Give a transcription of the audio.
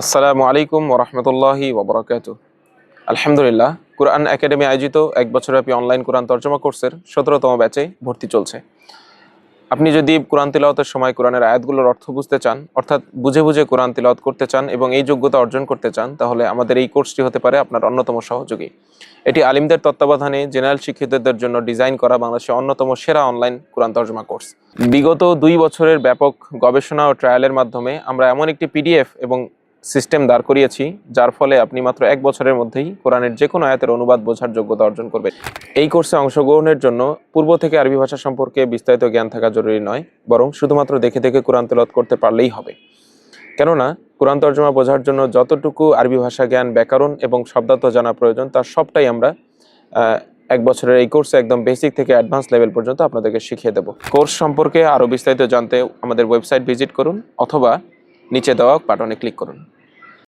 আসসালামু আলাইকুম ওরহমতুল্লাহি ওবরাকাতুহ। আলহামদুলিল্লাহ, কুরআন একাডেমি আয়োজিত এক বছরব্যাপী অনলাইন কোরআন তর্জমা কোর্সের 17তম ব্যাচে ভর্তি চলছে। আপনি যদি কোরআন তিলাওয়াতের সময় কোরআনের আয়াতগুলোর অর্থ বুঝতে চান, অর্থাৎ বুঝে বুঝে কোরআন তিলাওয়াত করতে চান এবং এই যোগ্যতা অর্জন করতে চান, তাহলে আমাদের এই কোর্সটি হতে পারে আপনার অন্যতম সহযোগী। এটি আলিমদের তত্ত্বাবধানে জেনারেল শিক্ষিতদের জন্য ডিজাইন করা বাংলাদেশের অন্যতম সেরা অনলাইন কোরআন তর্জমা কোর্স। বিগত 2 বছরের ব্যাপক গবেষণা ও ট্রায়ালের মাধ্যমে আমরা এমন একটি পিডিএফ এবং সিস্টেম দাঁড় করিয়েছি, যার ফলে আপনি মাত্র 1 বছরের মধ্যেই কোরআনের যে কোনো আয়াতের অনুবাদ বোঝার যোগ্যতা অর্জন করবেন। এই কোর্সে অংশগ্রহণের জন্য পূর্ব থেকে আরবি ভাষা সম্পর্কে বিস্তারিত জ্ঞান থাকা জরুরি নয়, বরং শুধুমাত্র দেখে দেখে কোরআন তেলাওয়াত করতে পারলেই হবে। কেননা কোরআন তর্জমা বোঝার জন্য যতটুকু আরবি ভাষা জ্ঞান, ব্যাকরণ এবং শব্দার্থ জানা প্রয়োজন, তার সবটাই আমরা 1 বছরের এই কোর্সে একদম বেসিক থেকে অ্যাডভান্স লেভেল পর্যন্ত আপনাদেরকে শিখিয়ে দেব। কোর্স সম্পর্কে আরও বিস্তারিত জানতে আমাদের ওয়েবসাইট ভিজিট করুন অথবা নিচে দেওয়া বাটনে ক্লিক করুন।